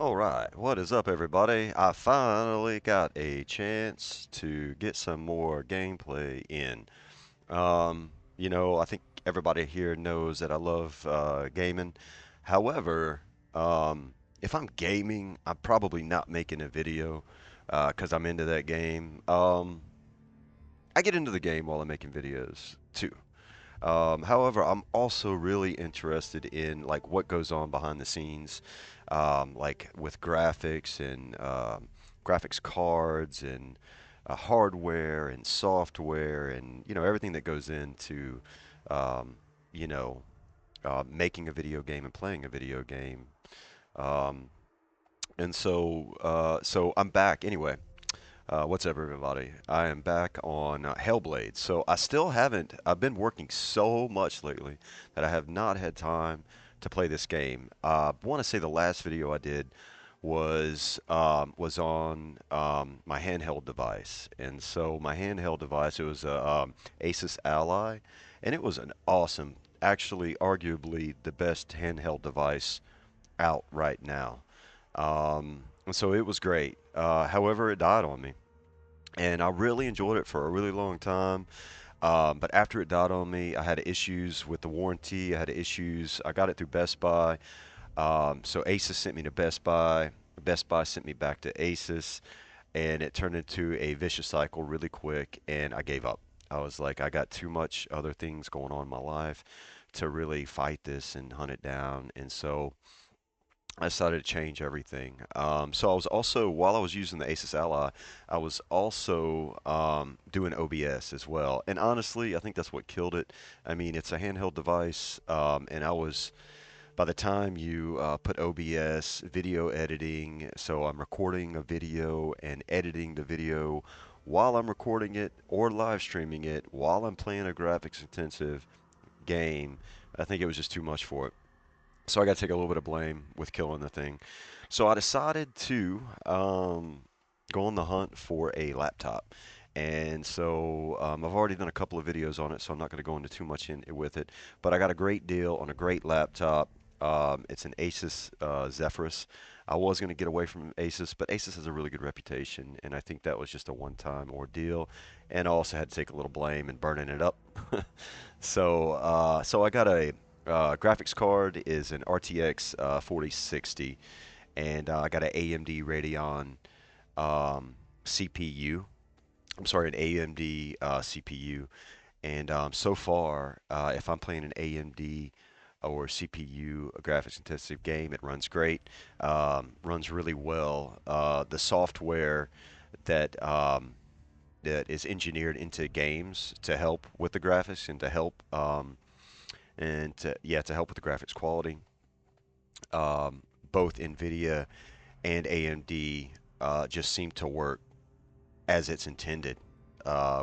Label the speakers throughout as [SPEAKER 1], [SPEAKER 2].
[SPEAKER 1] Alright, what is up everybody? I finally got a chance to get some more gameplay in. I think everybody here knows that I love gaming. However, if I'm gaming, I'm probably not making a video because I'm into that game. I get into the game while I'm making videos too. However, I'm also really interested in like what goes on behind the scenes, like with graphics and graphics cards and hardware and software and everything that goes into um, you know making a video game and playing a video game. Um, so I'm back anyway. What's up, everybody? I am back on Hellblade. So I still haven't. I've been working so much lately that I have not had time to play this game. I want to say the last video I did was on my handheld device, and so my handheld device it was a Asus Ally, and it was an awesome, actually, arguably the best handheld device out right now. And so it was great. However, it died on me and I really enjoyed it for a really long time. But after it died on me, I had issues with the warranty. I had issues. I got it through Best Buy. So Asus sent me to Best Buy. Best Buy sent me back to Asus, and it turned into a vicious cycle really quick, and I gave up. I was like, I got too much other things going on in my life to really fight this and hunt it down. And so I decided to change everything. So I was also, while I was using the Asus Ally, I was also doing OBS as well. And honestly, I think that's what killed it. I mean, it's a handheld device, and by the time you put OBS, video editing, so I'm recording a video and editing the video while I'm recording it or live streaming it while I'm playing a graphics intensive game. I think it was just too much for it. So I got to take a little bit of blame with killing the thing. So I decided to go on the hunt for a laptop. And so I've already done a couple of videos on it, so I'm not going to go into too much in with it. But I got a great deal on a great laptop. It's an Asus Zephyrus. I was going to get away from Asus, but Asus has a really good reputation, and I think that was just a one-time ordeal. And I also had to take a little blame in burning it up. So I got a graphics card is an RTX 4060, and I got an AMD Radeon CPU. I'm sorry, an AMD CPU. And so far, if I'm playing an AMD or CPU a graphics intensive game, it runs great, runs really well. The software that that is engineered into games to help with the graphics and to help to help with the graphics quality. Um, Both Nvidia and AMD just seem to work as it's intended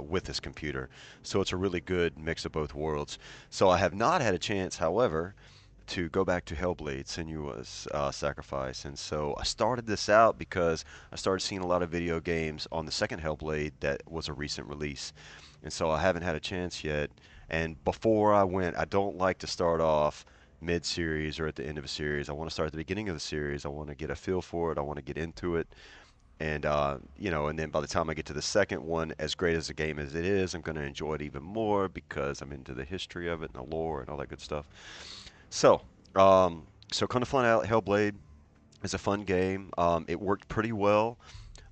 [SPEAKER 1] with this computer. So it's a really good mix of both worlds. So I have not had a chance, however, to go back to Hellblade, Senua's Sacrifice. And so I started this out because I started seeing a lot of video games on the second Hellblade that was a recent release. And so I haven't had a chance yet. And before I went, I don't like to start off mid-series or at the end of a series. I want to start at the beginning of the series. I want to get a feel for it. I want to get into it. And and then by the time I get to the second one, as great as the game as it is, I'm going to enjoy it even more because I'm into the history of it and the lore and all that good stuff. So, so kind of fun out. Hellblade is a fun game. It worked pretty well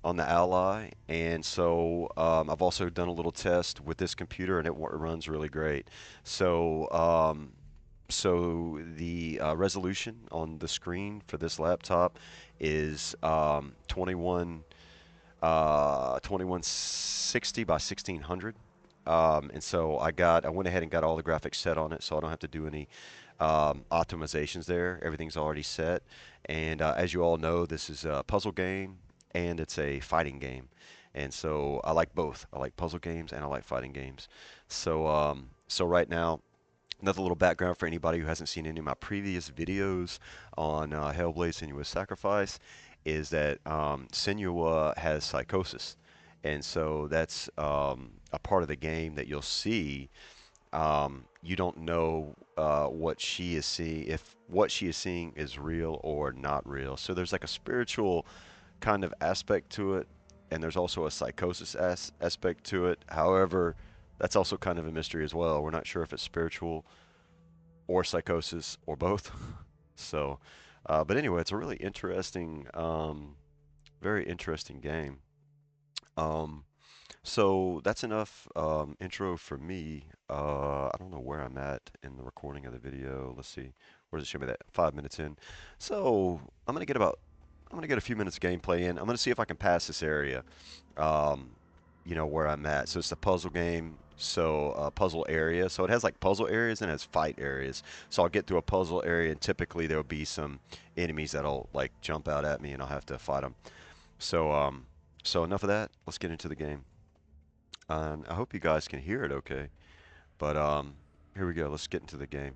[SPEAKER 1] on the Ally, and so I've also done a little test with this computer, and it runs really great. So, so the resolution on the screen for this laptop is 2160 by 1600. And so I went ahead and got all the graphics set on it, so I don't have to do any optimizations there. Everything's already set. And as you all know, this is a puzzle game and it's a fighting game. And so I like both. I like puzzle games and I like fighting games. So right now, another little background for anybody who hasn't seen any of my previous videos on Hellblade: Senua's Sacrifice is that Senua has psychosis. And so that's a part of the game that you'll see You don't know what she is seeing, if what she is seeing is real or not real. So there's like a spiritual kind of aspect to it, and there's also a psychosis aspect to it. However, that's also kind of a mystery as well. We're not sure if it's spiritual or psychosis or both. So, but anyway, it's a really interesting, very interesting game. Um, so that's enough intro for me. I don't know where I'm at in the recording of the video. Let's see. Where does it show me that? 5 minutes in. So I'm gonna get a few minutes of gameplay in. I'm gonna see if I can pass this area. Um, you know where I'm at. So it's a puzzle game. So puzzle area. So it has like puzzle areas and it has fight areas. So I'll get through a puzzle area and typically there'll be some enemies that'll like jump out at me and I'll have to fight them. So so enough of that. Let's get into the game. And I hope you guys can hear it okay. But here we go. Let's get into the game.